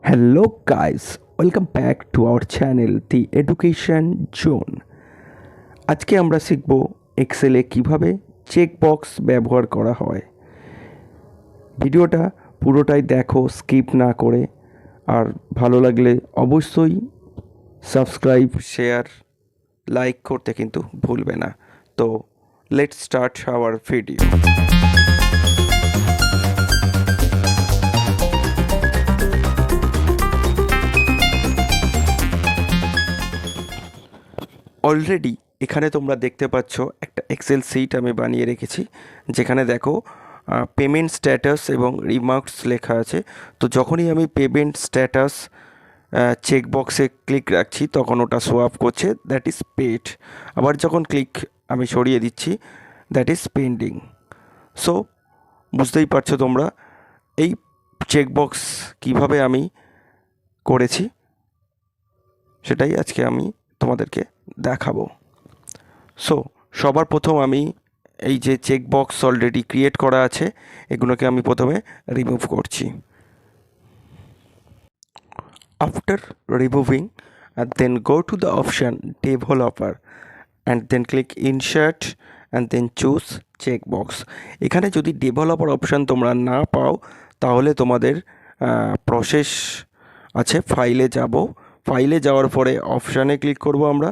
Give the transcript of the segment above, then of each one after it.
Hello guys, welcome back to our channel The Education Zone. আজকে আমরা শিখব এক্সেলে কিভাবে চেক বক্স ব্যবহার করা হয়। ভিডিওটা পুরোটাই দেখো, স্কিপ না করে। আর ভালো লাগলে অবশ্যই সাবস্ক্রাইব, শেয়ার, লাইক করতে কিন্তু ভুলবে না। তো let's start our video. Already এখানে তোমরা দেখতে পাচ্ছ একটা এক্সেল শিট আমি বানিয়ে রেখেছি, যেখানে দেখো পেমেন্ট স্ট্যাটাস এবং রিমার্কস লেখা আছে। তো যখনই আমি পেমেন্ট স্ট্যাটাস চেকবক্সে ক্লিক রাখছি তখন ওটা শো আপ করছে, দ্যাট ইজ পেড। আবার যখন ক্লিক আমি সরিয়ে দিচ্ছি, দ্যাট ইজ পেন্ডিং। সো বুঝতেই পারছো তোমরা এই চেকবক্স কিভাবে আমি করেছি, সেটাই আজকে আমি তোমাদেরকে দেখাবো। সো সবার প্রথম আমি এই যে চেকবক্স অলরেডি ক্রিয়েট করা আছে, এগুলোকে আমি প্রথমে রিমুভ করছি। After removing then go to the option developer and then click insert and then choose checkbox. এখানে যদি ডেভেলপার অপশান তোমরা না পাও তাহলে তোমাদের প্রসেস আছে, ফাইলে যাব। ফাইলে যাওয়ার পরে অপশানে ক্লিক করব আমরা,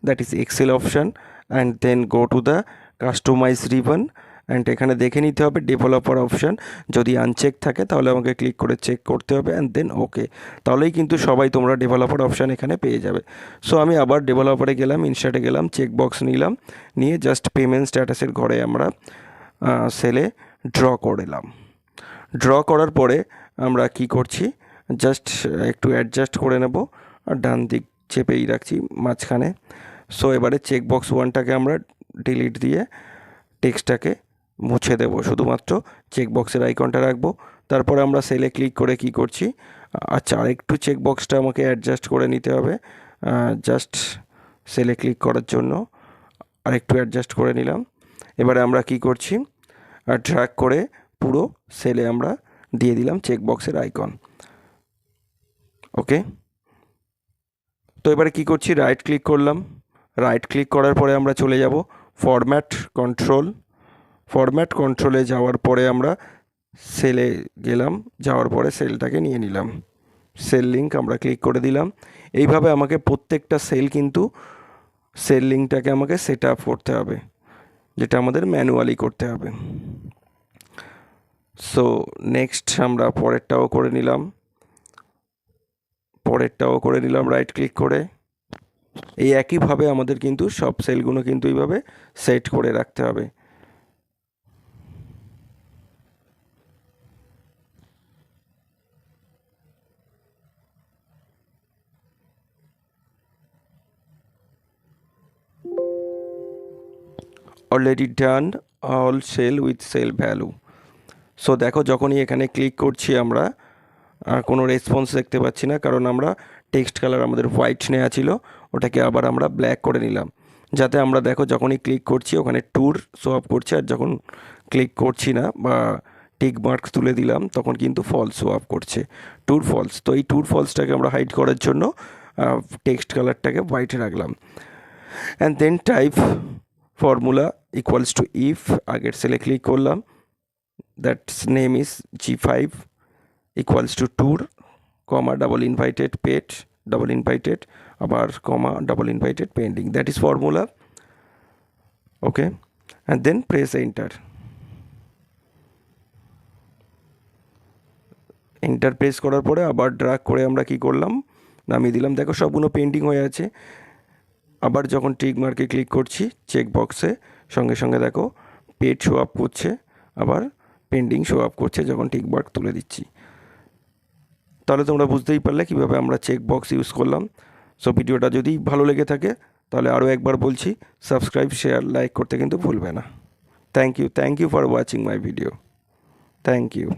that is Excel option, and then go to the customise ribbon and এখানে দেখে নিতে হবে ডেভেলপার অপশান। যদি আনচেক থাকে তাহলে আমাকে ক্লিক করে চেক করতে হবে অ্যান্ড দেন ওকে। তাহলেই কিন্তু সবাই তোমরা ডেভেলপার অপশান এখানে পেয়ে যাবে। সো আমি আবার ডেভেলপারে গেলাম, ইনসার্টে গেলাম, চেকবক্স নিলাম, নিয়ে জাস্ট পেমেন্ট স্ট্যাটাসের ঘরে আমরা সেলে ড্র করলাম। ড্র করার পরে আমরা কি করছি, জাস্ট একটু অ্যাডজাস্ট করে নেব আর ডান দিক চেপেই রাখছি মাঝখানে। সো এবারে চেকবক্স ওয়ানটাকে আমরা ডিলিট দিয়ে টেক্সটটাকে মুছে দেব, শুধুমাত্র চেকবক্সের আইকনটা রাখবো। তারপরে আমরা সেলে ক্লিক করে কি করছি, আচ্ছা আরেকটু চেকবক্সটা আমাকে অ্যাডজাস্ট করে নিতে হবে। জাস্ট সেলে ক্লিক করার জন্য আরেকটু অ্যাডজাস্ট করে নিলাম। এবারে আমরা কি করছি, ড্র্যাগ করে পুরো সেলে আমরা দিয়ে দিলাম চেকবক্সের আইকন। ওকে, তো এবারে কি করছি, রাইট ক্লিক করলাম। রাইট ক্লিক করার পরে আমরা চলে যাব ফরম্যাট কন্ট্রোল। ফরম্যাট কন্ট্রোলে যাওয়ার পরে আমরা সেলে গেলাম, যাওয়ার পরে সেলটাকে নিয়ে নিলাম। সেল লিঙ্ক আমরা ক্লিক করে দিলাম। এইভাবে আমাকে প্রত্যেকটা সেল কিন্তু সেল লিঙ্কটাকে আমাকে সেট আপ করতে হবে, যেটা আমাদের ম্যানুয়ালি করতে হবে। সো নেক্সট আমরা পরেরটাও করে নিলাম, রাইট ক্লিক করে। এই একইভাবে আমাদের কিন্তু সব সেলগুলো কিন্তু এইভাবে সেট করে রাখতে হবে। Already done all cell with cell value. So দেখো যখনই এখানে ক্লিক করছি আমরা কোনো রেসপন্স দেখতে পাচ্ছি না, কারণ আমরা টেক্সট কালার আমাদের হোয়াইট নেওয়া ছিল, ওটাকে আবার আমরা ব্ল্যাক করে নিলাম, যাতে আমরা দেখো যখনই ক্লিক করছি ওখানে ট্যুর শো আপ করছে, আর যখন ক্লিক করছি না বা টিক মার্কস তুলে দিলাম তখন কিন্তু ফলস শো আপ করছে, ট্যুর ফলস। তো এই ট্যুর ফলসটাকে আমরা হাইড করার জন্য টেক্সট কালারটাকে হোয়াইটে রাখলাম। And then type formula equals to if, আগের সেলে ক্লিক করলাম, that's name is G5 equals to true, comma double inverted paid, double inverted, আবার comma double inverted pending, that is formula. Okay, and then press enter. Enter press করার পরে আবার drag করে আমরা কি করলাম, নামিয়ে দিলাম। দেখো সবগুলো পেন্ডিং হয়ে আছে। আবার যখন টিক মার্কে ক্লিক করছি চেকবক্সে, সঙ্গে সঙ্গে দেখো পেড শো আপ করছে, আবার পেন্ডিং শো আপ করছে যখন টিক মার্ক তুলে দিচ্ছি। তাহলে তোমরা বুঝতেই পারলে কীভাবে আমরা চেকবক্স ইউজ করলাম। সো ভিডিওটা যদি ভালো লেগে থাকে তাহলে আরও একবার বলছি, সাবস্ক্রাইব, শেয়ার, লাইক করতে কিন্তু ভুলবে না। Thank you for watching my video. Thank you.